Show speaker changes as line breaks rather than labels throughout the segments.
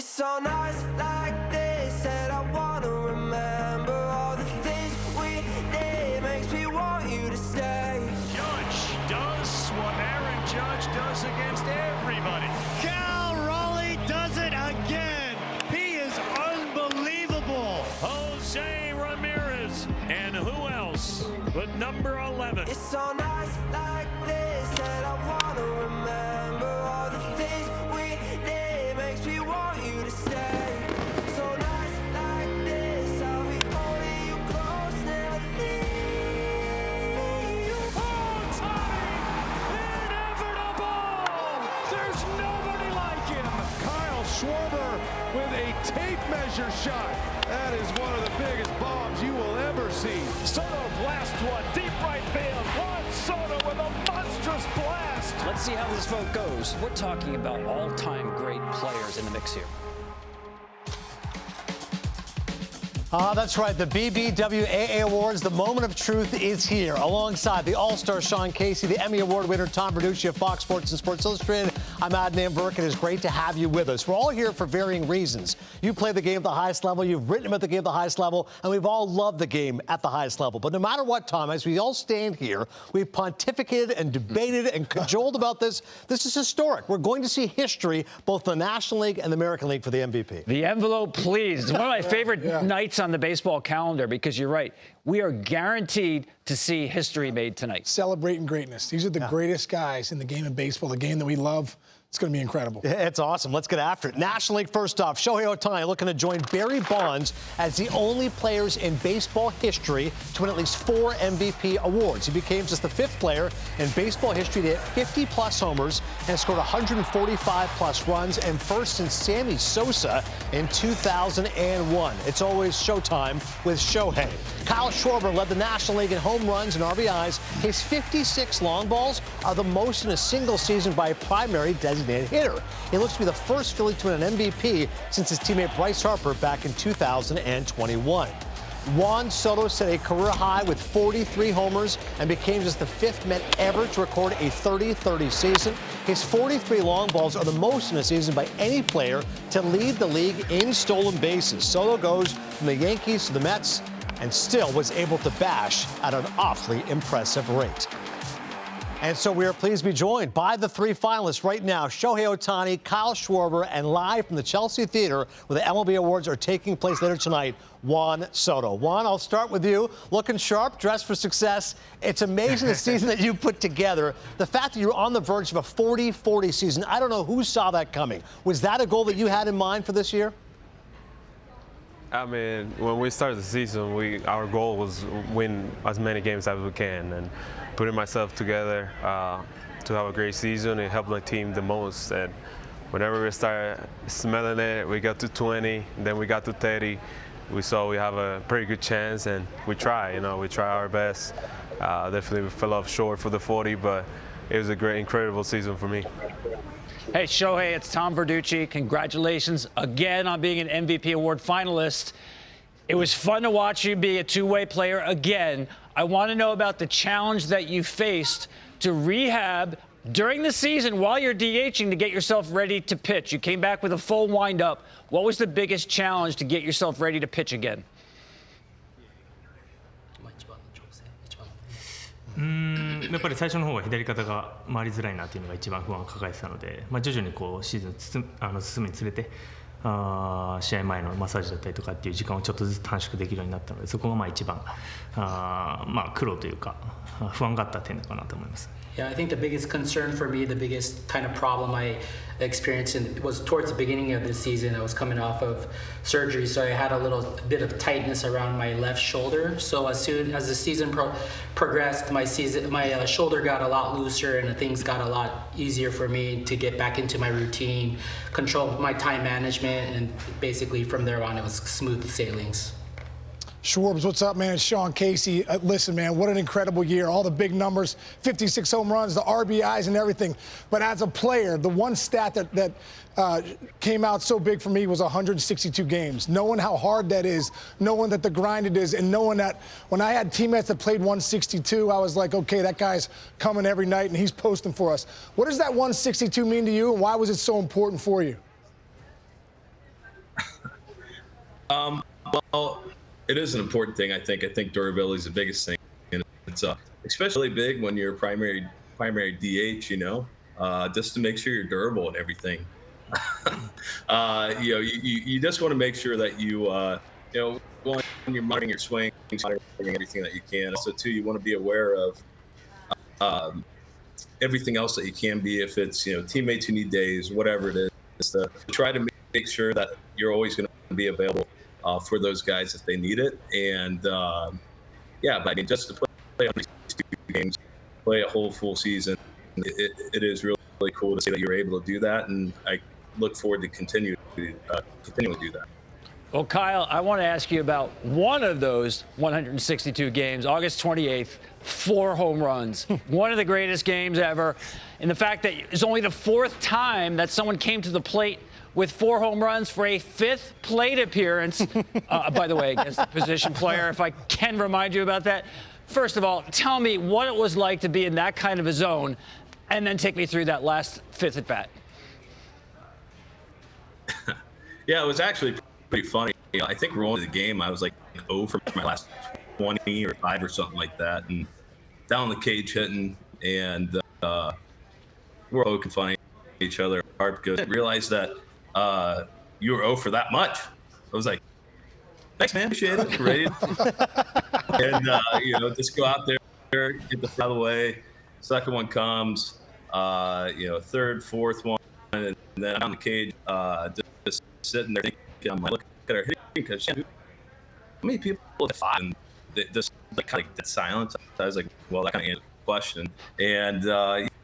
It's so nice like this that I wanna remember all the things we did. Makes me want you to stay.
Judge does what Aaron Judge does against everybody.
Cal Raleigh does it again. He is unbelievable.
Jose Ramirez. And who else but number 11?
It's so nice like this that I wanna remember all the things we did. Makes me want you to stay. So nice like this, I'll be holding you close, never leave you.
Ohtani, inevitable. There's nobody like him.
Kyle Schwarber with a tape measure shot. That is one of the biggest bombs you will ever see.
Soto blasts one deep right field. Juan Soto with a monstrous blast.
Let's see how this vote goes. We're talking about all-time great players in the mix here.
That's right. The BBWAA Awards, the moment of truth is here. Alongside the All-Star Sean Casey, the Emmy Award winner Tom Verducci of Fox Sports and Sports Illustrated, I'm Adnan Burke. It is great to have you with us. We're all here for varying reasons. You play the game at the highest level. You've written about the game at the highest level. And we've all loved the game at the highest level. But no matter what, Tom, as we all stand here, we've pontificated and debated and cajoled about this. This is historic. We're going to see history, both the National League and the American League for the MVP.
The envelope, please. It's one of my favorite nights on the baseball calendar because you're right. We are guaranteed to see history made tonight.
Celebrating greatness. These are the greatest guys in the game of baseball, the game that we love. It's going to be incredible.
It's awesome. Let's get after it. National League first off. Shohei Ohtani looking to join Barry Bonds as the only players in baseball history to win at least 4 MVP awards. He became just the 5th player in baseball history to hit 50-plus homers and scored 145-plus runs, and first since Sammy Sosa in 2001. It's always showtime with Shohei. Kyle Schwarber led the National League in home runs and RBIs. His 56 long balls are the most in a single season by a primary designated hitter. He looks to be the first Philly to win an MVP since his teammate Bryce Harper back in 2021. Juan Soto set a career high with 43 homers and became just the 5th man ever to record a 30-30 season. His 43 long balls are the most in a season by any player to lead the league in stolen bases. Soto goes from the Yankees to the Mets and still was able to bash at an awfully impressive rate. And so we are pleased to be joined by the 3 finalists right now. Shohei Ohtani, Kyle Schwarber, and live from the Chelsea Theater, where the MLB Awards are taking place later tonight, Juan Soto. Juan, I'll start with you. Looking sharp, dressed for success. It's amazing the season that you put together. The fact that you're on the verge of a 40-40 season, I don't know who saw that coming. Was that a goal that you had in mind for this year?
I mean, when we started the season, our goal was win as many games as we can, and putting myself together to have a great season. It helped my team the most. And whenever we started smelling it, we got to 20, then we got to 30. We saw we have a pretty good chance, and we try. We try our best. Definitely we fell off short for the 40, but it was a great, incredible season for me.
Hey, Shohei, it's Tom Verducci. Congratulations again on being an MVP award finalist. It was fun to watch you be a two-way player again. I want to know about the challenge that you faced to rehab during the season while you're DHing to get yourself ready to pitch. You came back with a full windup. What was the biggest challenge to get yourself ready to pitch again?
やっぱり最初の方は左肩が回りづらいなというのが一番不安を抱えてたので、徐々にシーズン進むにつれて試合前のマッサージだったりとかっていう時間をちょっとずつ短縮できるようになったので、そこが一番苦労というか不安があった点かなと思います。
Yeah, I think the biggest concern for me, the biggest kind of problem I experienced was towards the beginning of the season. I was coming off of surgery, so I had a little bit of tightness around my left shoulder. So as soon as the season progressed, my shoulder got a lot looser and things got a lot easier for me to get back into my routine, control my time management, and basically from there on it was smooth sailings.
Schwarbs, what's up, man? It's Sean Casey. Listen, man, what an incredible year. All the big numbers, 56 home runs, the RBIs and everything. But as a player, the one stat that came out so big for me was 162 games. Knowing how hard that is, knowing that the grind it is, and knowing that when I had teammates that played 162, I was like, okay, that guy's coming every night and he's posting for us. What does that 162 mean to you, and why was it so important for you?
Well, it is an important thing. I think durability is the biggest thing, and it's especially big when you're primary DH. Just to make sure you're durable and everything. You just want to make sure that when you're monitoring your swing, monitoring everything that you can. So too, you want to be aware of everything else that you can be. If it's teammates who need days, whatever it is, to try to make sure that you're always going to be available for those guys if they need it. And but I mean, just to play on these 2 games, play a whole full season, it is really cool to see that you're able to do that, and I look forward to continuing to do that.
Well, Kyle, I want to ask you about one of those 162 games, August 28th, 4 home runs, one of the greatest games ever, and the fact that it's only the 4th time that someone came to the plate with 4 home runs for a 5th plate appearance, by the way, against the position player, if I can remind you about that. First of all, tell me what it was like to be in that kind of a zone, and then take me through that last 5th at bat.
Yeah, it was actually pretty funny. I think rolling the game, I was like 0 for my last 20 or 5 or something like that, and down the cage hitting, and we're poking fun at each other hard because I didn't realize that you were 0 for that much. I was like, thanks, man, appreciate it. Ready? And just go out there, get the foul out of the way. Second one comes, 3rd, 4th one, and then on the cage, just sitting there thinking, I'm like, look at our hitting, because how many people have 5? And just kind of dead silence. I was like, well, that kind of answers the question. And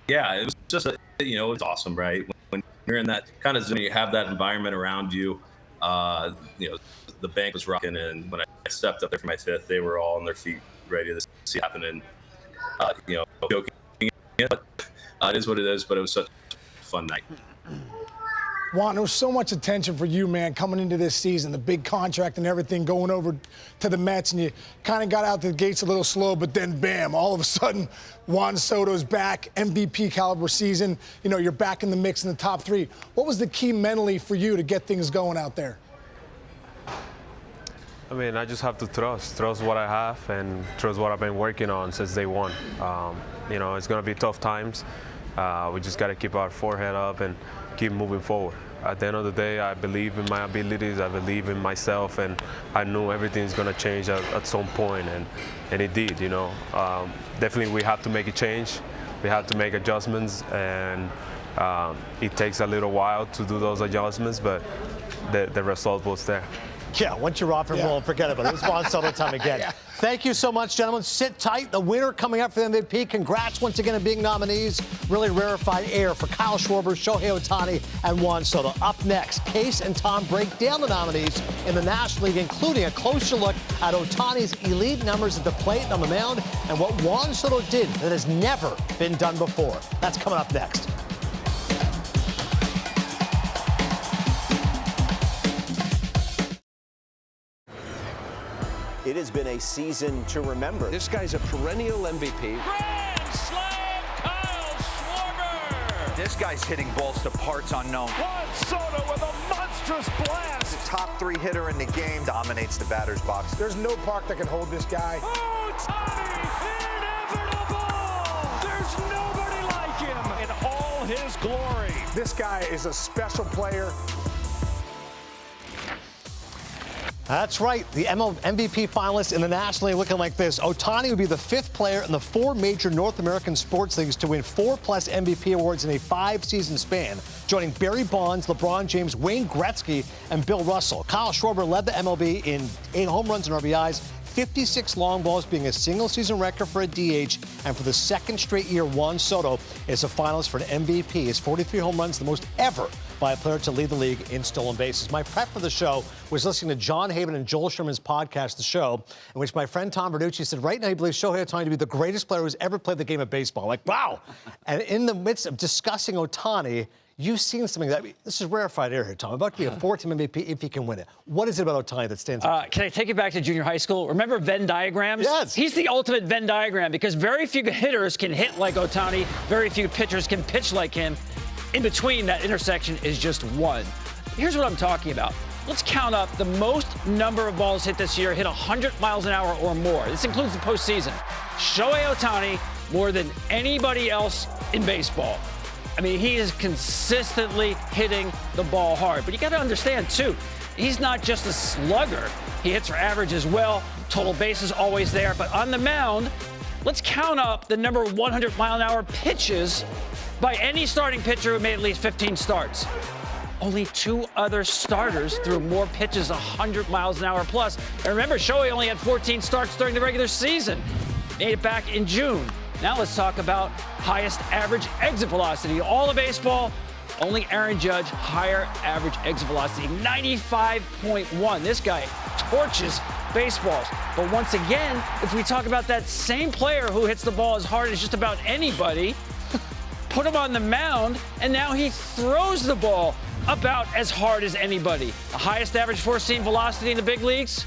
it was just it's awesome, right? When you're in that kind of zone, you have that environment around you. The bank was rocking, and when I stepped up there for my 5th, they were all on their feet, ready to see it happen. And joking, but it is what it is. But it was such a fun night.
Juan, there was so much attention for you, man, coming into this season, the big contract and everything, going over to the Mets, and you kind of got out the gates a little slow, but then, bam, all of a sudden, Juan Soto's back, MVP caliber season. You're back in the mix in the top 3. What was the key mentally for you to get things going out there?
I mean, I just have to trust what I have and trust what I've been working on since day one. It's going to be tough times. We just got to keep our forehead up and keep moving forward. At the end of the day, I believe in my abilities, I believe in myself, and I knew everything's going to change at some point, and it did, Definitely we have to make a change. We have to make adjustments, and it takes a little while to do those adjustments, but the result was there.
Yeah, once you're off and rolling, forget about it. It's Juan Soto time again. Yeah. Thank you so much, gentlemen. Sit tight. The winner coming up for the MVP. Congrats once again on being nominees. Really rarefied air for Kyle Schwarber, Shohei Ohtani, and Juan Soto. Up next, Case and Tom break down the nominees in the National League, including a closer look at Ohtani's elite numbers at the plate and on the mound, and what Juan Soto did that has never been done before. That's coming up next.
It has been a season to remember.
This guy's a perennial MVP.
Grand slam, Kyle Schwarber!
This guy's hitting balls to parts unknown.
Juan Soto with a monstrous blast!
The top 3 hitter in the game, dominates the batter's box.
There's no park that can hold this guy.
Ohtani, inevitable! There's nobody like him in all his glory.
This guy is a special player.
That's right. The MVP finalists in the National League looking like this. Ohtani would be the 5th player in the 4 major North American sports leagues to win 4+ MVP awards in a 5-season span, joining Barry Bonds, LeBron James, Wayne Gretzky, and Bill Russell. Kyle Schwarber led the MLB in 8 home runs and RBIs, 56 long balls being a single-season record for a DH, and for the 2nd straight year, Juan Soto is a finalist for an MVP. His 43 home runs, the most ever by a player to lead the league in stolen bases. My prep for the show was listening to John Haven and Joel Sherman's podcast, The Show, in which my friend Tom Verducci said right now he believes Shohei Ohtani to be the greatest player who's ever played the game of baseball. Like, wow. And in the midst of discussing Ohtani, you've seen something that, this is rarefied air here, Tom, about to be a 4-team MVP if he can win it. What is it about Ohtani that stands out?
Can I take you back to junior high school? Remember Venn diagrams?
Yes.
He's the ultimate Venn diagram because very few hitters can hit like Ohtani. Very few pitchers can pitch like him. In between that intersection is just one. Here's what I'm talking about. Let's count up the most number of balls hit this year, hit 100 miles an hour or more. This includes the postseason. Shohei Ohtani, more than anybody else in baseball. I mean, he is consistently hitting the ball hard. But you got to understand, too, he's not just a slugger. He hits for average as well. Total base is always there. But on the mound, let's count up the number 100-mile-an-hour pitches by any starting pitcher who made at least 15 starts. Only 2 other starters threw more pitches 100 miles an hour plus. And remember, Shohei only had 14 starts during the regular season. Made it back in June. Now let's talk about highest average exit velocity. All of baseball, only Aaron Judge, higher average exit velocity, 95.1. This guy torches baseballs. But once again, if we talk about that same player who hits the ball as hard as just about anybody, put him on the mound, and now he throws the ball about as hard as anybody. The highest average four-seam velocity in the big leagues,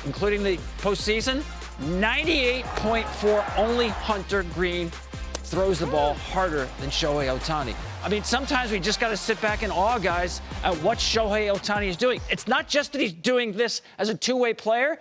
including the postseason, 98.4. Only Hunter Green throws the ball harder than Shohei Ohtani. I mean, sometimes we just got to sit back in awe, guys, at what Shohei Ohtani is doing. It's not just that he's doing this as a two-way player.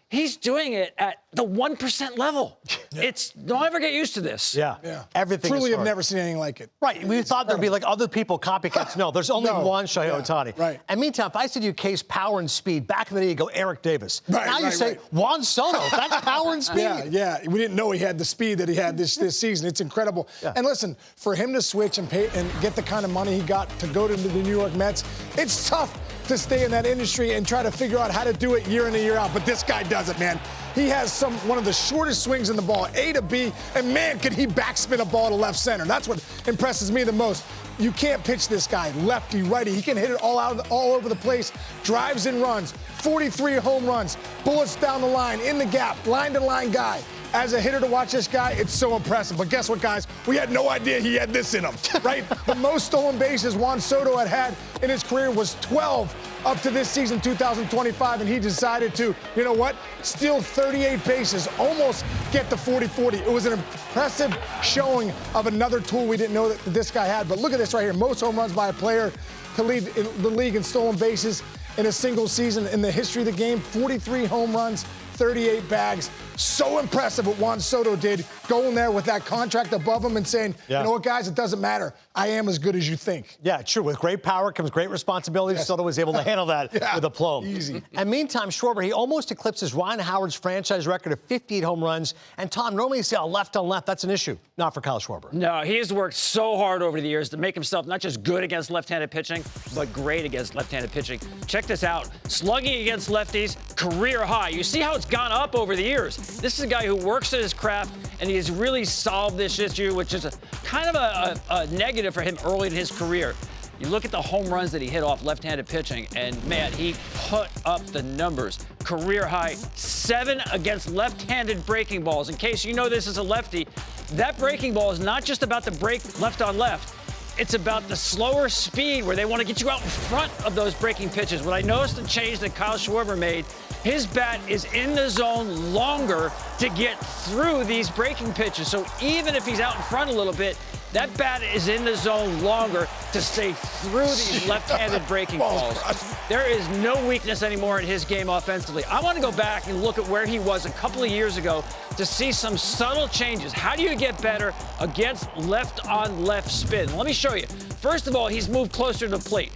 He's doing it at the 1% level. Yeah. Don't ever get used to this.
Yeah. Everything
Truly
is
have never seen anything like it.
Right. We thought there'd be like other people, copycats. No, there's only one Shohei Ohtani.
Right.
And meantime, if I said you case power and speed, back in the day, you go Eric Davis. Right, now you say Juan Soto. That's power and speed.
Yeah. We didn't know he had the speed that he had this season. It's incredible. Yeah. And listen, for him to switch and pay and get the kind of money he got to go to the New York Mets, it's tough to stay in that industry and try to figure out how to do it year in and year out. But this guy does it, man. He has one of the shortest swings in the ball, A to B, and man, can he backspin a ball to left center. That's what impresses me the most. You can't pitch this guy, lefty, righty. He can hit it all over the place, drives and runs, 43 home runs, bullets down the line, in the gap, line-to-line guy. As a hitter to watch this guy, it's so impressive. But guess what, guys? We had no idea he had this in him, right? The most stolen bases Juan Soto had in his career was 12 up to this season, 2025, and he decided to, you know what, steal 38 bases, almost get to 40-40. It was an impressive showing of another tool we didn't know that this guy had. But look at this right here. Most home runs by a player to lead the league in stolen bases in a single season in the history of the game. 43 home runs, 38 bags. So impressive what Juan Soto did, going there with that contract above him and saying, you know what, guys, it doesn't matter. I am as good as you think.
Yeah, true. With great power comes great responsibility.
Yes.
Soto was able to handle that with aplomb.
Easy.
And meantime, Schwarber, he almost eclipses Ryan Howard's franchise record of 58 home runs. And Tom, normally you say, left on left, that's an issue. Not for Kyle Schwarber.
No, he has worked so hard over the years to make himself not just good against left-handed pitching, but great against left-handed pitching. Check this out. Slugging against lefties, career high. You see how it's gone up over the years. This is a guy who works at his craft, and he has really solved this issue, which is kind of a negative for him early in his career. You look at the home runs that he hit off left-handed pitching, and, man, he put up the numbers. Career high, 7 against left-handed breaking balls. In case you know this is a lefty, that breaking ball is not just about the break left on left. It's about the slower speed where they want to get you out in front of those breaking pitches. What I noticed the change that Kyle Schwarber made, his bat is in the zone longer to get through these breaking pitches. So even if he's out in front a little bit, that bat is in the zone longer to stay through these left-handed breaking balls. There is no weakness anymore in his game offensively. I want to go back and look at where he was a couple of years ago to see some subtle changes. How do you get better against left-on-left spin? Let me show you. First of all, he's moved closer to the plate.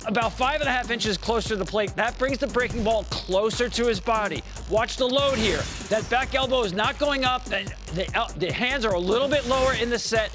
About 5.5 inches closer to the plate. That brings the breaking ball closer to his body. Watch the load here. That back elbow is not going up. The hands are a little bit lower in the set.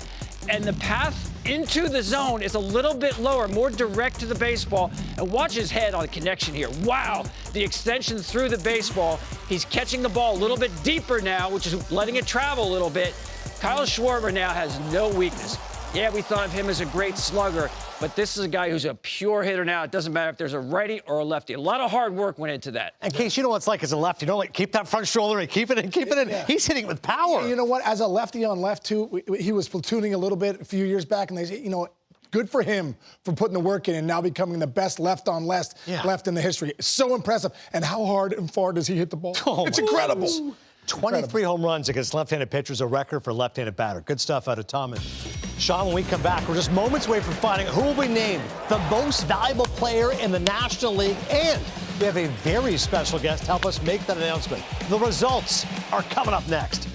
And the path into the zone is a little bit lower, more direct to the baseball. And watch his head on connection here. Wow, the extension through the baseball. He's catching the ball a little bit deeper now, which is letting it travel a little bit. Kyle Schwarber now has no weakness. Yeah, we thought of him as a great slugger, but this is a guy who's a pure hitter now. It doesn't matter if there's a righty or a lefty. A lot of hard work went into that.
In case you know what it's like as a lefty, don't like keep that front shoulder and keep it in, keep it in. Yeah. He's hitting with power.
You know what? As a lefty on left, too, he was platooning a little bit a few years back, and they say, you know, good for him for putting the work in and now becoming the best left in the history. So impressive. And how hard and far does he hit the ball? It's incredible.
23 home runs against left-handed pitchers, a record for left-handed batter. Good stuff out of Tom. And Sean, when we come back, we're just moments away from finding who will be named the most valuable player in the National League. And we have a very special guest to help us make that announcement. The results are coming up next.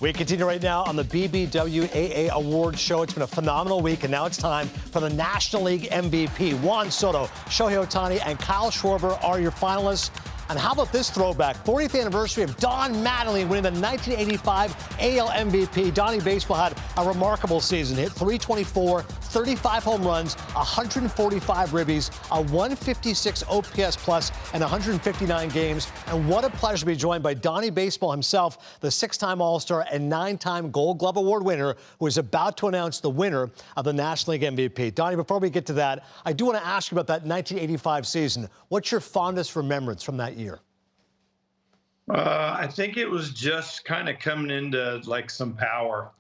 We continue right now on the BBWAA Awards show. It's been a phenomenal week, and now it's time for the National League MVP. Juan Soto, Shohei Ohtani, and Kyle Schwarber are your finalists. And how about this throwback? 40th anniversary of Don Mattingly winning the 1985 AL MVP. Donnie Baseball had a remarkable season. Hit .324, 35 home runs, 145 ribbies, a 156 OPS plus, and 159 games. And what a pleasure to be joined by Donnie Baseball himself, the 6-time All-Star and 9-time Gold Glove Award winner, who is about to announce the winner of the National League MVP. Donnie, before we get to that, I do want to ask you about that 1985 season. What's your fondest remembrance from that year?
I think it was just kind of coming into like some power.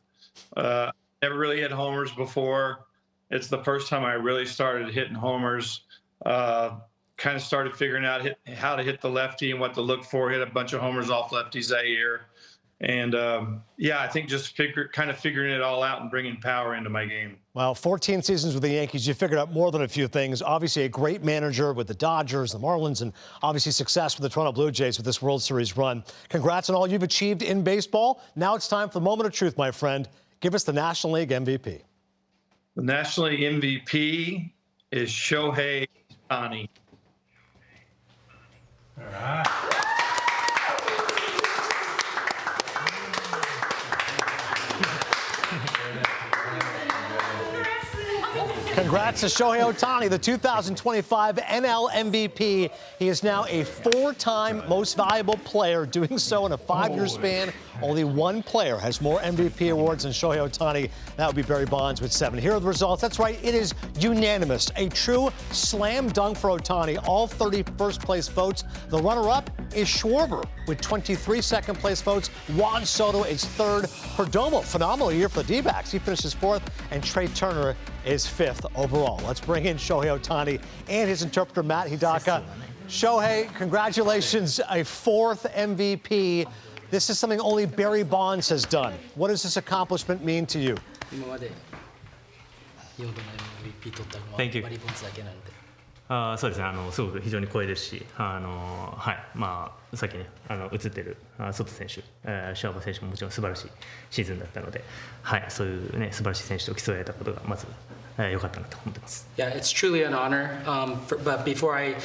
Never really hit homers before. It's the first time I really started hitting homers. Kind of started figuring out how to hit the lefty and what to look for. Hit a bunch of homers off lefties that year. And, yeah, I think just kind of figuring it all out and bringing power into my game.
Well, 14 seasons with the Yankees, you figured out more than a few things. Obviously, a great manager with the Dodgers, the Marlins, and obviously success with the Toronto Blue Jays with this World Series run. Congrats on all you've achieved in baseball. Now it's time for the moment of truth, my friend. Give us the National League MVP.
The National League MVP is Shohei Ohtani.
All right.
Congrats to Shohei Ohtani, the 2025 NL MVP. He is now a 4-time most valuable player, doing so in a 5-year span. Only one player has more MVP awards than Shohei Ohtani. That would be Barry Bonds with 7. Here are the results. That's right, it is unanimous. A true slam dunk for Ohtani. All 30 first-place votes. The runner-up is Schwarber with 23 second-place votes. Juan Soto is 3rd. Perdomo, phenomenal year for the D-backs. He finishes 4th, and Trey Turner is 5th overall. Let's bring in Shohei Ohtani and his interpreter, Matt Hidaka. Shohei, congratulations, a 4th MVP. This is something only Barry Bonds has done. What does this accomplishment mean to you?
Thank you. そうですね、すごく非常に光栄ですし、はい、まあ、さっきね、映ってるソト選手、シャーバー選手ももちろん素晴らしいシーズンだったので、はい、そういうね、素晴らしい選手と競い合えたことがまず良かったなと思ってます。
Yeah, it's truly an honor. But before I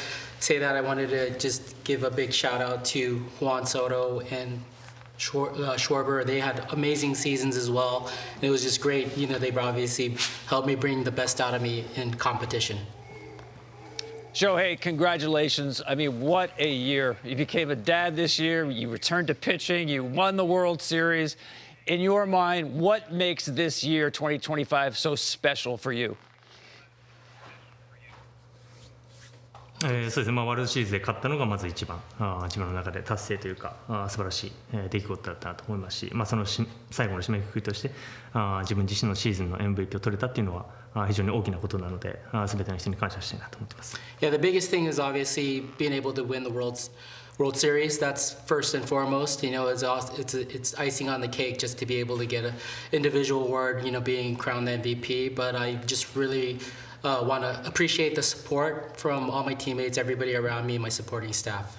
say that, I wanted to just give a big shout out to Juan Soto and Schwarber. They had amazing seasons as well. And it was just great. You know, they obviously helped me bring the best out of me in competition.
Shohei, congratulations. I mean, what a year. You became a dad this year. You returned to pitching. You won the World Series. In your mind, what makes this year, 2025, so special for you?
そうですね、まあ、ワールドシリーズで勝ったのがまず一番自分の中で達成というか素晴らしい出来事だったなと思いますし、まあ、その最後の締めくくりとして自分自身のシーズンの MVP を取れたっていうのは非常に大きなことなので全ての人に感謝したいなと思ってます。
Yeah, the biggest thing is obviously being able to win the World Series. That's first and foremost. You know, it's icing on the cake just to be able to get an individual award, you know, being crowned the MVP. But I just really want to appreciate the support from all my teammates, everybody around me, my supporting staff.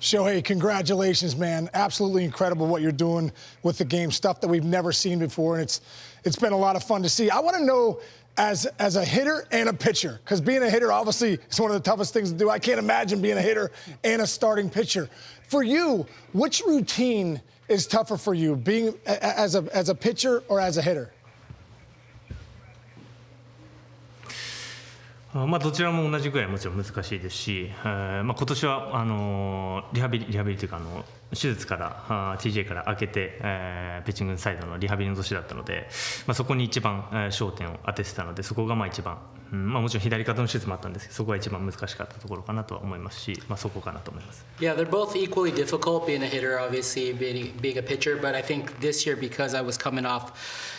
Shohei, congratulations, man. Absolutely incredible what you're doing with the game, stuff that we've never seen before, and it's been a lot of fun to see. I want to know, as a hitter and a pitcher, because being a hitter obviously is one of the toughest things to do. I can't imagine being a hitter and a starting pitcher. For you, which routine is tougher for you, being as a pitcher or as a hitter?
まあ、どちらも同じぐらいもちろん難しいですし、まあ、今年はリハビリというか手術からTJ から開けて、ピッチングサイドのリハビリの年だったので、そこに一番、焦点を当ててたので、そこが一番、もちろん左肩の手術もあったんですけど、そこが一番難しかったところかなとは思いますし、そこかなと思います。
Yeah, they're both equally difficult, being a hitter, obviously, being a pitcher. But I think this year, because I was coming off,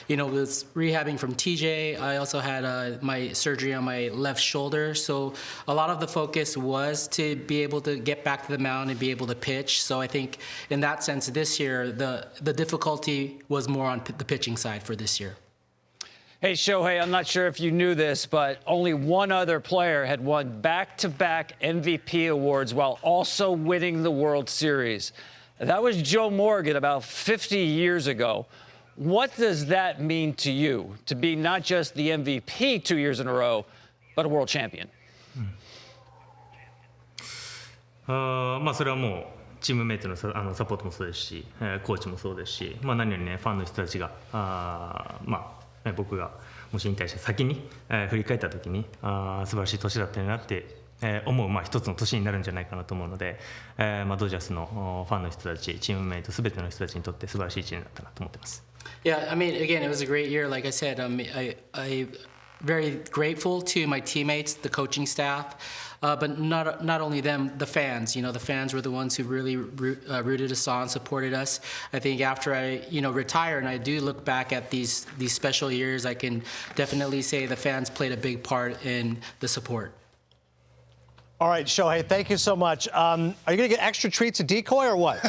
was rehabbing from TJ. I also had my surgery on my left shoulder. So a lot of the focus was to be able to get back to the mound and be able to pitch. So I think in that sense, this year, the difficulty was more on the pitching side for this year.
Hey, Shohei, I'm not sure if you knew this, but only one other player had won back-to-back MVP awards while also winning the World Series. That was Joe Morgan about 50 years ago. What does that mean to you, to be not just the MVP 2 years in a row, but a world champion?
それはもうチームメイトのサポートもそうですし、コーチもそうですし、何よりね、ファンの人たちが、僕がもし引退した先に、振り返った時に素晴らしい年だったよなって、思う、一つの年になるんじゃないかなと思うので、ドジャースのファンの人たち、チームメイトすべての人たちにとって素晴らしい1年だったなと思ってます。
Yeah, I mean, again, it was a great year. Like I said, I'm very grateful to my teammates, the coaching staff, but not only them, the fans. The fans were the ones who really rooted us on, supported us. I think after I, retire and I do look back at these special years, I can definitely say the fans played a big part in the support.
All right, Shohei, thank you so much. Are you going to get extra treats at Decoy or what?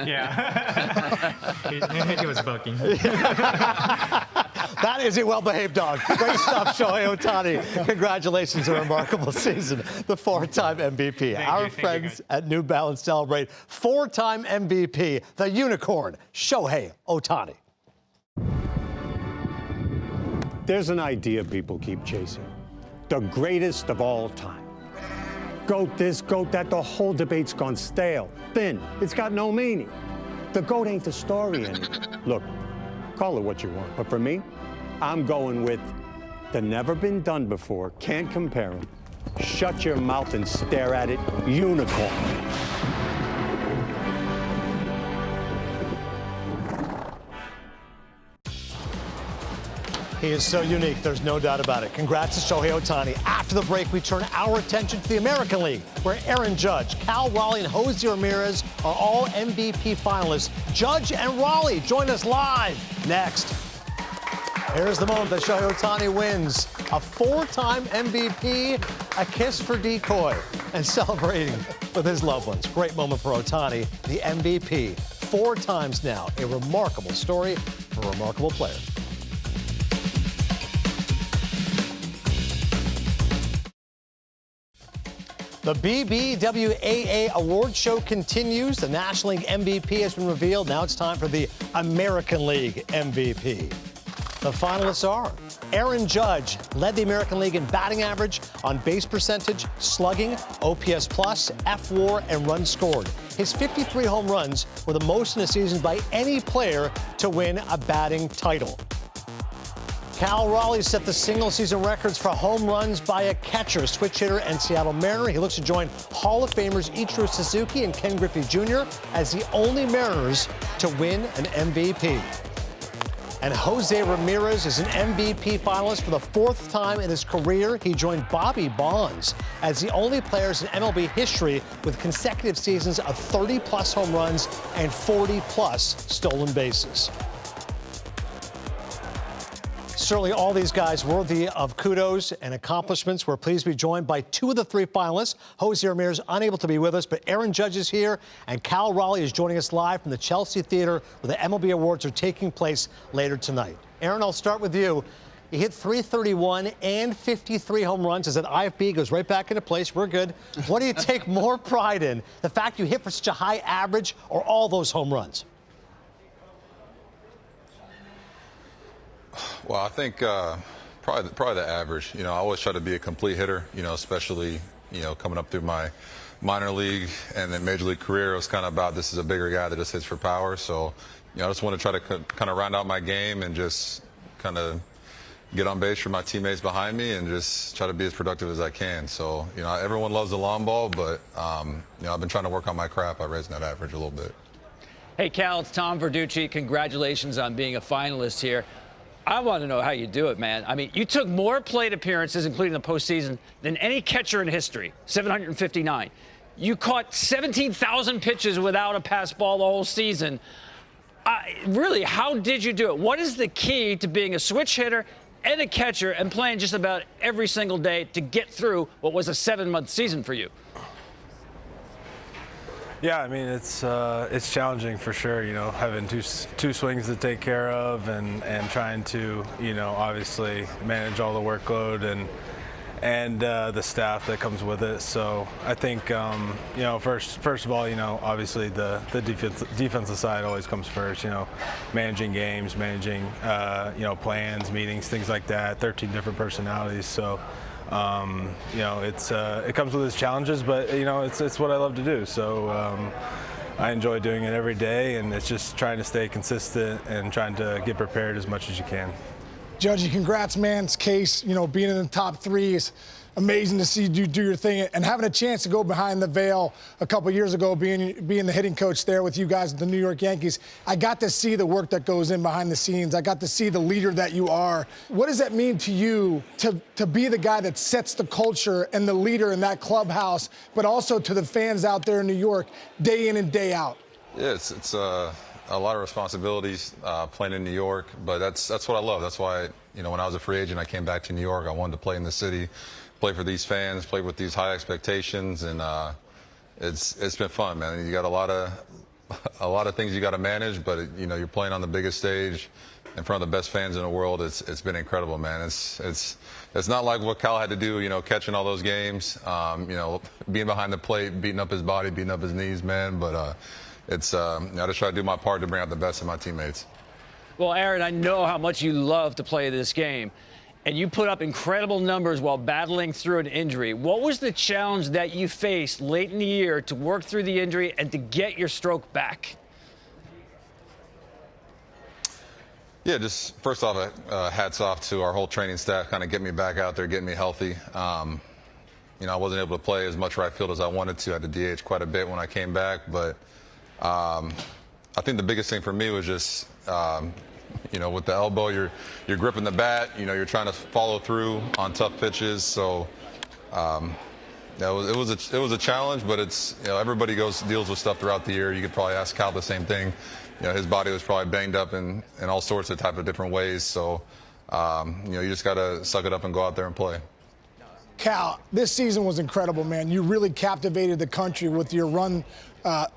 Yeah. He was barking.
That is a well-behaved dog. Great stuff, Shohei Ohtani. Congratulations, a remarkable season. The four-time MVP. Our friends at New Balance celebrate four-time MVP, the unicorn, Shohei Ohtani.
There's an idea people keep chasing. The greatest of all time. GOAT this, GOAT that, the whole debate's gone stale, thin, it's got no meaning. The GOAT ain't the story anymore. Look, call it what you want, but for me, I'm going with the never been done before, can't compare them. Shut your mouth and stare at it, unicorn.
He is so unique, there's no doubt about it. Congrats to Shohei Ohtani. After the break, we turn our attention to the American League, where Aaron Judge, Cal Raleigh, and Jose Ramirez are all MVP finalists. Judge and Raleigh join us live next. Here's the moment that Shohei Ohtani wins. A four-time MVP, a kiss for Decoy, and celebrating with his loved ones. Great moment for Ohtani, the MVP. 4 times now. A remarkable story for a remarkable player. The BBWAA award show continues. The National League MVP has been revealed. Now it's time for the American League MVP. The finalists are Aaron Judge, led the American League in batting average, on base percentage, slugging, OPS plus, F-WAR, and runs scored. His 53 home runs were the most in a season by any player to win a batting title. Cal Raleigh set the single-season records for home runs by a catcher, switch hitter, and Seattle Mariner. He looks to join Hall of Famers Ichiro Suzuki and Ken Griffey Jr. as the only Mariners to win an MVP. And Jose Ramirez is an MVP finalist for the 4th time in his career. He joined Bobby Bonds as the only players in MLB history with consecutive seasons of 30-plus home runs and 40-plus stolen bases. Certainly all these guys worthy of kudos and accomplishments. We're pleased to be joined by 2 of the 3 finalists. Jose Ramirez unable to be with us, but Aaron Judge is here, and Cal Raleigh is joining us live from the Chelsea Theater, where the MLB Awards are taking place later tonight. Aaron, I'll start with you. You hit 331 and 53 home runs as that IFB goes right back into place. We're good. What do you take more pride in, the fact you hit for such a high average or all those home runs?
Well, I think probably the average. I always try to be a complete hitter, especially, coming up through my minor league and then major league career. It was kind of about this is a bigger guy that just hits for power. So, I just want to try to kind of round out my game and just kind of, get on base for my teammates behind me and just try to be as productive as I can. So, everyone loves the long ball, but, I've been trying to work on my craft by raising that average a little bit.
Hey, Cal, it's Tom Verducci. Congratulations on being a finalist here. I want to know how you do it, man. I mean, you took more plate appearances, including the postseason, than any catcher in history, 759. You caught 17,000 pitches without a pass ball the whole season. Really, how did you do it? What is the key to being a switch hitter and a catcher and playing just about every single day to get through what was a 7-month season for you?
Yeah, I mean, it's challenging for sure, having two swings to take care of and trying to, obviously manage all the workload and the staff that comes with it. So I think, first of all, obviously the defensive side always comes first, managing games, managing, plans, meetings, things like that, 13 different personalities. So, it comes with its challenges, but, it's what I love to do. So I enjoy doing it every day, and it's just trying to stay consistent and trying to get prepared as much as you can.
Judgy, congrats, man. It's Case, being in the top 3 is amazing to see you do your thing, and having a chance to go behind the veil a couple years ago, being the hitting coach there with you guys at the New York Yankees. I got to see the work that goes in behind the scenes. I got to see the leader that you are. What does that mean to you to be the guy that sets the culture and the leader in that clubhouse, but also to the fans out there in New York, day in and day out?
Yeah, it's a lot of responsibilities playing in New York, but that's what I love. That's why, when I was a free agent, I came back to New York. I wanted to play in the city, play for these fans, play with these high expectations, and it's been fun, man. You got a lot of things you got to manage, but you're playing on the biggest stage in front of the best fans in the world. It's been incredible, man. It's not like what Cal had to do, catching all those games, being behind the plate, beating up his body, beating up his knees, man. But I just try to do my part to bring out the best in my teammates.
Well, Aaron, I know how much you love to play this game, and you put up incredible numbers while battling through an injury. What was the challenge that you faced late in the year to work through the injury and to get your stroke back?
Yeah, just first off, hats off to our whole training staff, kind of getting me back out there, getting me healthy. I wasn't able to play as much right field as I wanted to. I had to DH quite a bit when I came back, but I think the biggest thing for me was just, with the elbow, you're gripping the bat, you're trying to follow through on tough pitches. So it was a challenge, but it's, everybody deals with stuff throughout the year. You could probably ask Cal the same thing. His body was probably banged up in all sorts of type of different ways. So, you just got to suck it up and go out there and play.
Cal, this season was incredible, man. You really captivated the country with your run,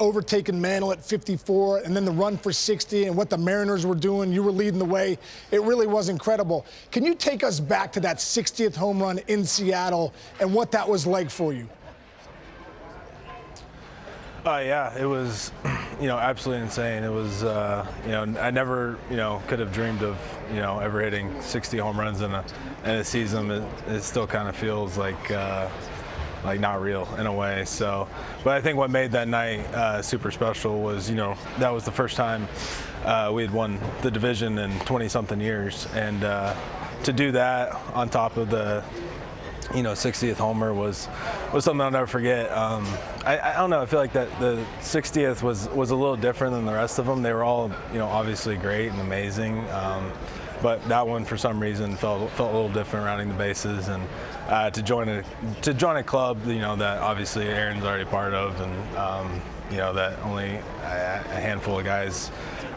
overtaking Mantle at 54, and then the run for 60, and what the Mariners were doing. You were leading the way. It really was incredible. Can you take us back to that 60th home run in Seattle and what that was like for you?
Yeah, it was, absolutely insane. It was, I never, could have dreamed of, ever hitting 60 home runs in a season. It still kind of feels like not real in a way. So, but I think what made that night super special was, that was the first time we had won the division in 20-something years, and to do that on top of the 60th homer was something I'll never forget. I don't know. I feel like that the 60th was a little different than the rest of them. They were all, obviously great and amazing. But that one, for some reason, felt a little different, rounding the bases, and to join a club, that obviously Aaron's already part of, and that only a handful of guys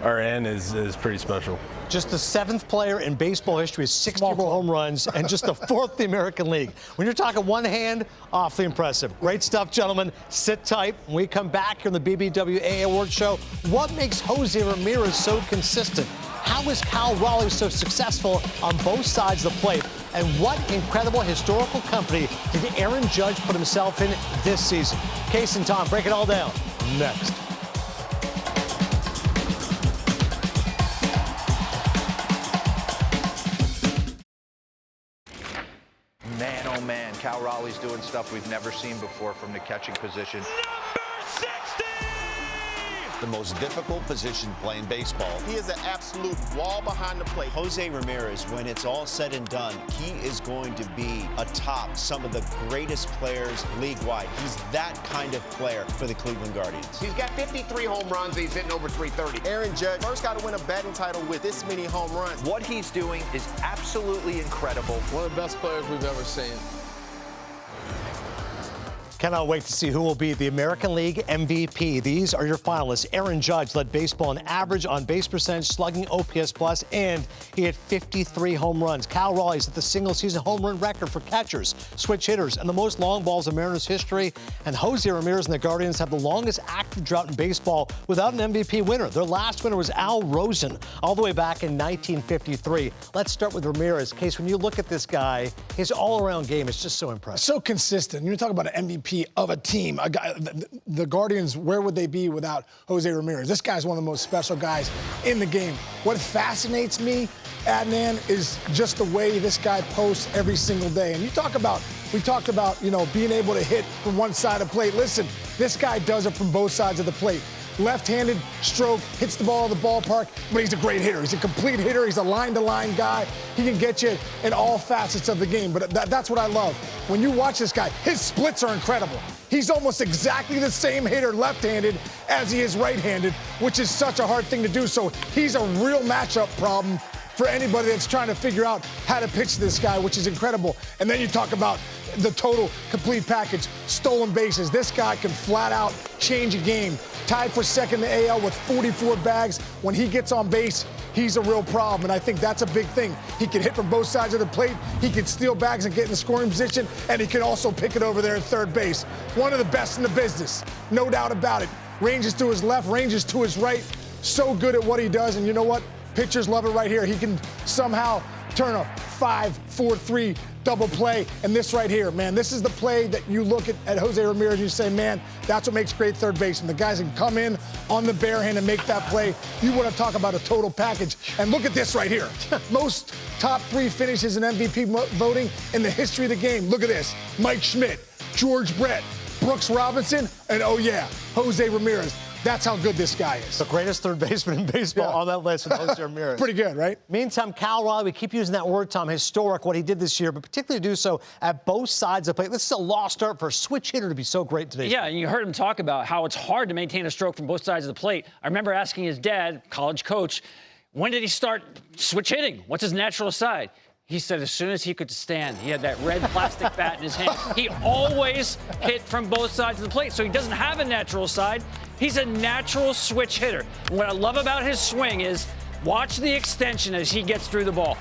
are in is pretty special.
Just the 7th player in baseball history with 60 home runs, and just the 4th in the American League. When you're talking one hand, awfully impressive. Great stuff, gentlemen. Sit tight. When we come back here on the BBWA Award Show, what makes Jose Ramirez so consistent? How is Cal Raleigh so successful on both sides of the plate? And what incredible historical company did Aaron Judge put himself in this season? Case and Tom, break it all down next.
Man, oh man, Cal Raleigh's doing stuff we've never seen before from the catching position.
Number 60!
the most difficult position to play in baseball.
He is an absolute wall behind the plate.
Jose Ramirez, when it's all said and done, he is going to be atop some of the greatest players league-wide. He's that kind of player for the Cleveland Guardians.
He's got 53 home runs. He's hitting over 330. Aaron Judge first got to win a batting title with this many home runs.
What he's doing is absolutely incredible.
One of the best players we've ever seen.
Cannot wait to see who will be the American League MVP. These are your finalists. Aaron Judge led baseball in average on base percentage, slugging, OPS plus, and he had 53 home runs. Cal Raleigh set the single-season home run record for catchers, switch hitters, and the most long balls in Mariners history. And Jose Ramirez and the Guardians have the longest active drought in baseball without an MVP winner. Their last winner was Al Rosen, all the way back in 1953. Let's start with Ramirez. Case, when you look at this guy, his all-around game is just so impressive.
So consistent. You talk about an MVP of a team. A guy, the Guardians, where would they be without Jose Ramirez? This guy's one of the most special guys in the game. What fascinates me, Adnan, is just the way this guy posts every single day. And we talked about, being able to hit from one side of the plate. Listen, this guy does it from both sides of the plate. Left-handed stroke, hits the ball in the ballpark, but he's a great hitter. He's a complete hitter. He's a line-to-line guy. He can get you in all facets of the game, but that's what I love. When you watch this guy, his splits are incredible. He's almost exactly the same hitter left-handed as he is right-handed, which is such a hard thing to do. So he's a real matchup problem for anybody that's trying to figure out how to pitch this guy, which is incredible. And then you talk about the total complete package, stolen bases. This guy can flat out change a game. Tied for second in the AL with 44 bags. When he gets on base, he's a real problem, and I think that's a big thing. He can hit from both sides of the plate. He can steal bags and get in the scoring position, and he can also pick it over there at third base. One of the best in the business, no doubt about it. Ranges to his left, ranges to his right. So good at what he does, and you know what? Pitchers love it right here. He can somehow turn a 5-4-3 double play. And this right here, man, this is the play that you look at Jose Ramirez and you say, man, that's what makes great third baseman. The guys can come in on the bare hand and make that play. You want to talk about a total package. And look at this right here. Most top 3 finishes in MVP voting in the history of the game. Look at this. Mike Schmidt, George Brett, Brooks Robinson, and oh yeah, Jose Ramirez. That's how good this guy is.
The greatest third baseman in baseball on that list with Jose Ramirez.
Pretty good, right?
Meantime, Cal Raleigh, we keep using that word, Tom, historic, what he did this year, but particularly do so at both sides of the plate. This is a lost art for a switch hitter to be so great today.
Yeah, and you heard him talk about how it's hard to maintain a stroke from both sides of the plate. I remember asking his dad, college coach, when did he start switch hitting? What's his natural side? He said as soon as he could stand, he had that red plastic bat in his hand. He always hit from both sides of the plate, so he doesn't have a natural side. He's a natural switch hitter. And what I love about his swing is watch the extension as he gets through the ball.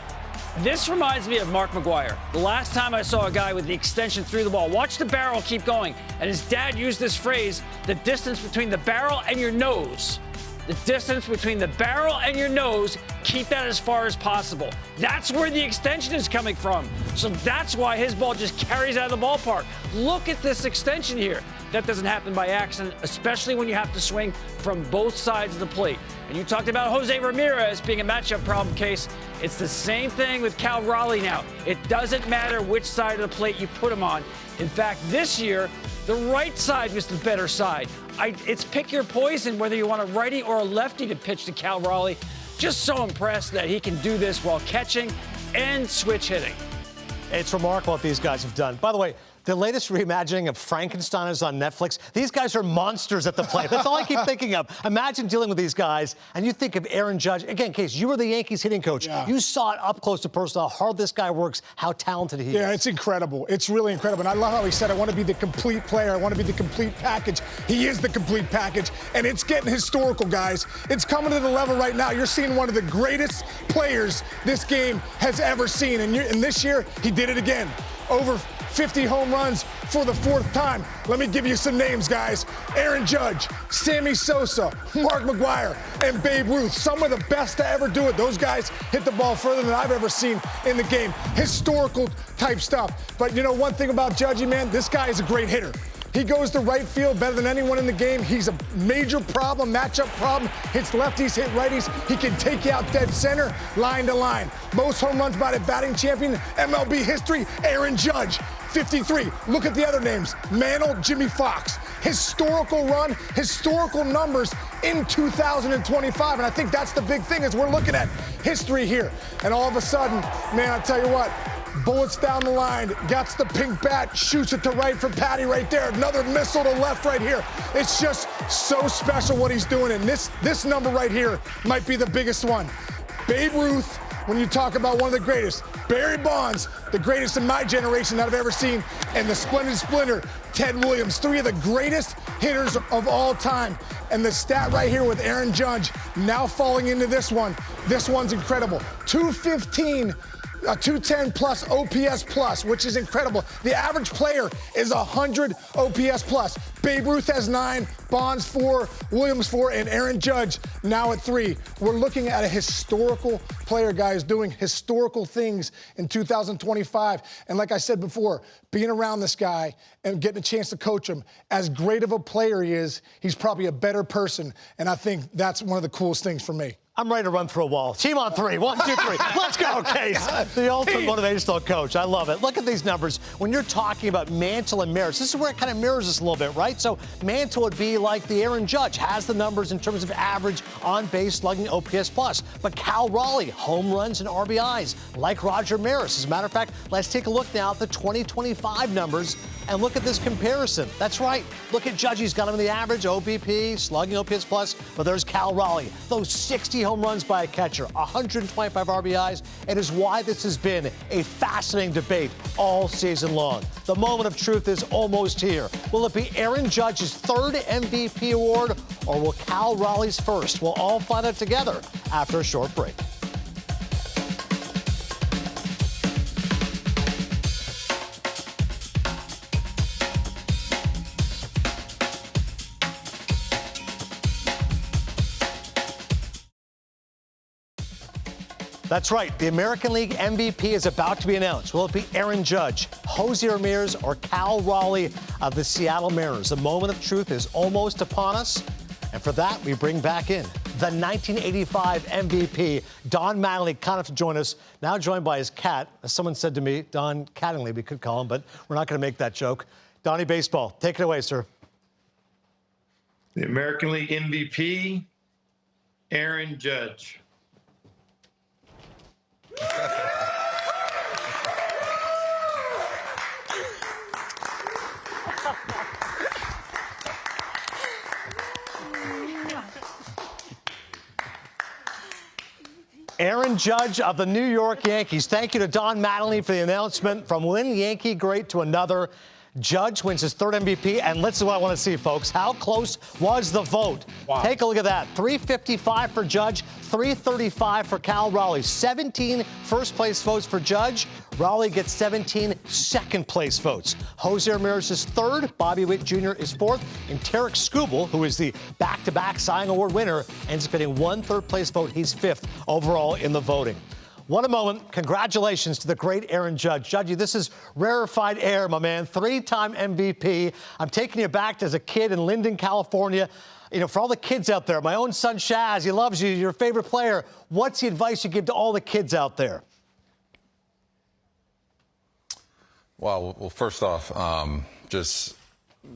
This reminds me of Mark McGwire. The last time I saw a guy with the extension through the ball, watch the barrel keep going. And his dad used this phrase, the distance between the barrel and your nose. The distance between the barrel and your nose, keep that as far as possible. That's where the extension is coming from. So that's why his ball just carries out of the ballpark. Look at this extension here. That doesn't happen by accident, especially when you have to swing from both sides of the plate. And you talked about Jose Ramirez being a matchup problem case. It's the same thing with Cal Raleigh now. It doesn't matter which side of the plate you put him on. In fact, this year, the right side was the better side. It's pick your poison, whether you want a righty or a lefty to pitch to Cal Raleigh. Just so impressed that he can do this while catching and switch hitting.
It's remarkable what these guys have done. By the way, the latest reimagining of Frankenstein is on Netflix. These guys are monsters at the plate. That's all I keep thinking of. Imagine dealing with these guys, and you think of Aaron Judge. Again, Case, you were the Yankees hitting coach.
Yeah.
You saw it up close and personal, how hard this guy works, how talented he is.
Yeah, it's incredible. It's really incredible. And I love how he said, I want to be the complete player. I want to be the complete package. He is the complete package, and it's getting historical, guys. It's coming to the level right now. You're seeing one of the greatest players this game has ever seen. And this year, he did it again. Over 50 home runs for the 4th time. Let me give you some names, guys. Aaron Judge, Sammy Sosa, Mark McGwire, and Babe Ruth. Some of the best to ever do it. Those guys hit the ball further than I've ever seen in the game. Historical type stuff. But you know one thing about Judgy, man? This guy is a great hitter. He goes to right field better than anyone in the game. He's a major problem, matchup problem. Hits lefties, hit righties. He can take you out dead center, line to line. Most home runs by the batting champion, MLB history, Aaron Judge, 53. Look at the other names. Mantle, Jimmy Fox. historical run, historical numbers in 2025. And I think that's the big thing is we're looking at history here. And all of a sudden, man, I tell you what, bullets down the line, gets the pink bat, shoots it to right for Patty right there. Another missile to left right here. It's just so special what he's doing. And this number right here might be the biggest one. Babe Ruth, when you talk about one of the greatest. Barry Bonds, the greatest in my generation that I've ever seen. And the splendid splinter, Ted Williams, three of the greatest hitters of all time. And the stat right here with Aaron Judge now falling into this one. This one's incredible. 215. 210 plus OPS plus, which is incredible. The average player is 100 OPS plus. Babe Ruth has 9, Bonds 4, Williams 4, and Aaron Judge now at 3. We're looking at a historical player, guys, doing historical things in 2025. And like I said before, being around this guy and getting a chance to coach him, as great of a player he is, he's probably a better person. And I think that's one of the coolest things for me.
I'm ready to run through a wall. Team on 3. 1, 2, 3. Let's go, Case. The ultimate motivational coach. I love it. Look at these numbers. When you're talking about Mantle and Maris, this is where it kind of mirrors us a little bit, right? So Mantle would be like the Aaron Judge, has the numbers in terms of average on-base slugging OPS plus. But Cal Raleigh, home runs and RBIs, like Roger Maris. As a matter of fact, let's take a look now at the 2025 numbers and look at this comparison. That's right. Look at Judge. He's got him in the average, OBP, slugging OPS plus. But there's Cal Raleigh. Those 60 home runs by a catcher, 125 RBIs. It is why this has been a fascinating debate all season long. The moment of truth is almost here. Will it be Aaron Judge's 3rd MVP award, or will Cal Raleigh's first? We'll all find out together after a short break. That's right. The American League MVP is about to be announced. Will it be Aaron Judge, Jose Ramirez, or Cal Raleigh of the Seattle Mariners? The moment of truth is almost upon us. And for that, we bring back in the 1985 MVP, Don Mattingly, kind of to join us, now joined by his cat. As someone said to me, Don Cattingly, we could call him, but we're not going to make that joke. Donnie Baseball, take it away, sir.
The American League MVP, Aaron Judge.
Aaron Judge of the New York Yankees. Thank you to Don Mattingly for the announcement. From one Yankee great to another, Judge wins his 3rd MVP. And listen to what I want to see, folks. How close was the vote? Wow. Take a look at that. 355 for Judge, 335 for Cal Raleigh. 17 first-place votes for Judge. Raleigh gets 17 second-place votes. Jose Ramirez is 3rd. Bobby Witt Jr. is 4th. And Tarek Skubal, who is the back-to-back Cy Young Award winner, ends up getting 1 third-place vote. He's 5th overall in the voting. What a moment. Congratulations to the great Aaron Judge. Judgy, this is rarefied air, my man. 3-time MVP. I'm taking you back to as a kid in Linden, California. You know, for all the kids out there, my own son Shaz, he loves you, your favorite player. What's the advice you give to all the kids out there?
Well, first off, just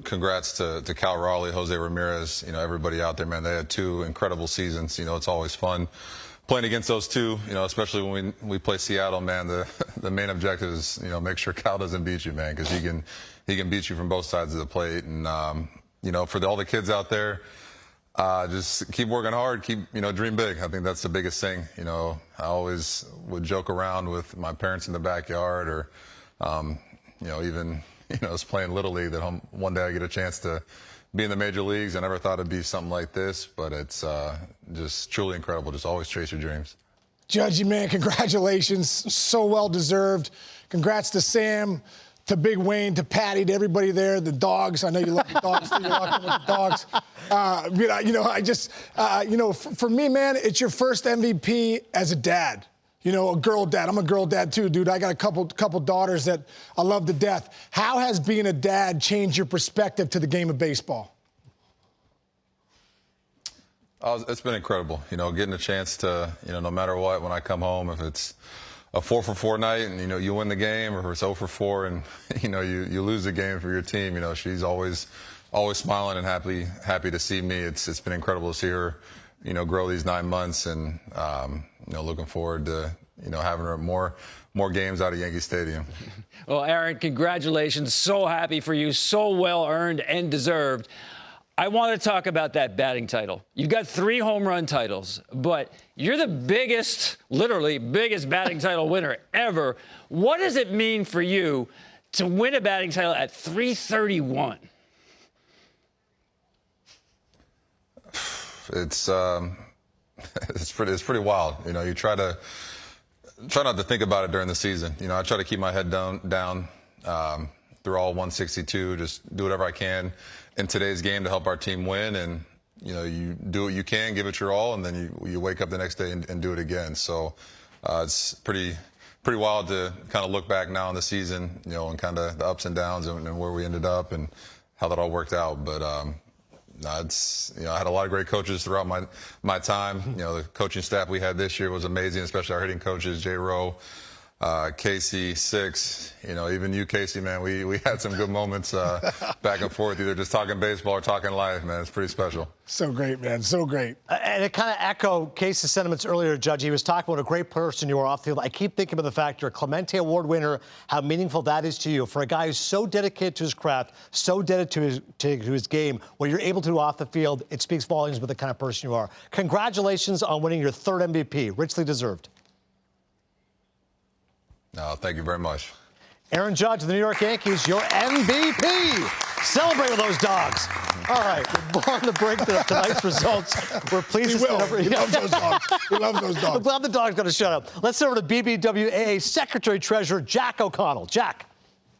congrats to Cal Raleigh, Jose Ramirez, you know, everybody out there, man. They had 2 incredible seasons. You know, it's always fun playing against those 2, you know, especially when we play Seattle, man. The main objective is, you know, make sure Cal doesn't beat you, man, because he can beat you from both sides of the plate. And, you know, for all the kids out there, just keep working hard, dream big. I think that's the biggest thing. You know, I always would joke around with my parents in the backyard, or, you know, even, you know, I was playing Little League, that one day I get a chance to be in the major leagues. I never thought it'd be something like this, but it's just truly incredible. Just always chase your dreams.
Judgy, man, congratulations. So well deserved. Congrats to Sam, to Big Wayne, to Patty, to everybody there, the dogs. I know you love the dogs, too. You're rocking with the dogs. For me, man, it's your first MVP as a dad. You know, a girl dad. I'm a girl dad too, dude. I got a couple daughters that I love to death. How has being a dad changed your perspective to the game of baseball?
It's been incredible. You know, getting a chance to, you know, no matter what, when I come home, if it's a 4-for-4 night and, you know, you win the game, or if it's 0-for-4 and, you know, you lose the game for your team, you know, she's always always smiling and happy to see me. It's been incredible to see her, grow these 9 months, and looking forward to having her more games out of Yankee Stadium.
Well, Aaron, congratulations. So happy for you. So well earned and deserved. I want to talk about that batting title. You've got 3 home run titles, but you're the biggest, literally biggest batting title winner ever. What does it mean for you to win a batting title at 331?
It's pretty wild. You try not to think about it during the season. I try to keep my head down through all 162, just do whatever I can in today's game to help our team win. And, you do what you can, give it your all, and then you wake up the next day and do it again. So it's pretty wild to kind of look back now in the season, and kind of the ups and downs and where we ended up and how that all worked out. But I had a lot of great coaches throughout my time. The coaching staff we had this year was amazing, especially our hitting coaches, J. Rowe, Casey, Six, even you, Casey, man, we had some good moments back and forth, either just talking baseball or talking life, man. It's pretty special.
So great, man. So great.
And it kind of echoed Casey's sentiments earlier, Judge. He was talking about a great person you are off the field. I keep thinking about the fact you're a Clemente Award winner, how meaningful that is to you. For a guy who's so dedicated to his craft, so dedicated to his game, what you're able to do off the field, it speaks volumes about the kind of person you are. Congratulations on winning your 3rd MVP. Richly deserved.
No, thank you very much.
Aaron Judge of the New York Yankees, your MVP. Celebrate with those dogs. All right, we're on the break of tonight's results. We're pleased
We love those dogs. We love those dogs.
I'm glad the dog's going to shut up. Let's send over to BBWAA Secretary-Treasurer Jack O'Connell. Jack.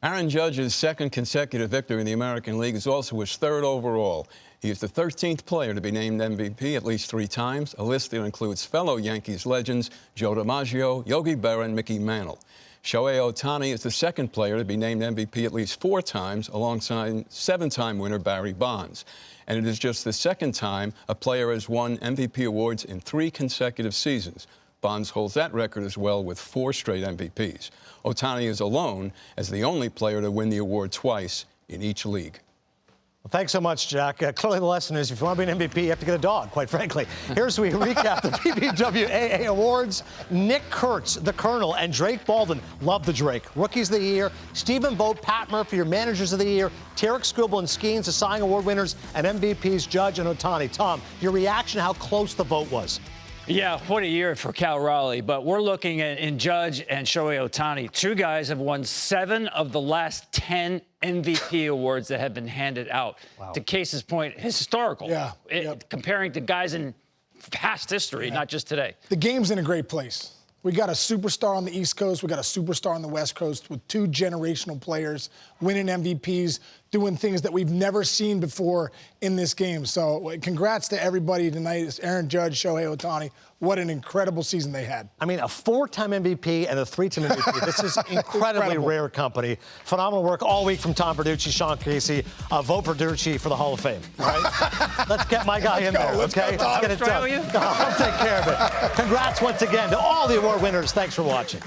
Aaron Judge's 2nd consecutive victory in the American League is also his 3rd overall. He is the 13th player to be named MVP at least 3 times, a list that includes fellow Yankees legends Joe DiMaggio, Yogi Berra, and Mickey Mantle. Shohei Ohtani is the 2nd player to be named MVP at least 4 times, alongside 7-time winner Barry Bonds. And it is just the 2nd time a player has won MVP awards in 3 consecutive seasons. Bonds holds that record as well with 4 straight MVPs. Ohtani is alone as the only player to win the award twice in each league.
Well, thanks so much, Jack. Clearly the lesson is if you want to be an MVP, you have to get a dog, quite frankly. Here's we recap the BBWAA awards. Nick Kurtz, the Colonel, and Drake Baldwin, love the Drake. Rookies of the Year, Stephen Vogt, Pat Murphy, your Managers of the Year, Tarek Skubal and Skeens, assigned award winners, and MVPs, Judge and Ohtani. Tom, your reaction, how close the vote was?
Yeah, what a year for Cal Raleigh. But we're looking at in Judge and Shohei Ohtani. 2 guys have won 7 of the last 10 MVP awards that have been handed out. Wow. To Case's point, historical.
Yeah.
Comparing to guys in past history, not just today.
The game's in a great place. We got a superstar on the East Coast. We got a superstar on the West Coast with 2 generational players winning MVPs, doing things that we've never seen before in this game. So congrats to everybody tonight. It's Aaron Judge, Shohei Ohtani. What an incredible season they had.
I mean, a 4-time MVP and a 3-time MVP. This is incredibly rare company. Phenomenal work all week from Tom Verducci, Sean Casey. Vote Verducci for the Hall of Fame. All right? Let's get my guy in there, okay? Let's get it done. I'll take care of it. Congrats once again to all the award winners. Thanks for watching.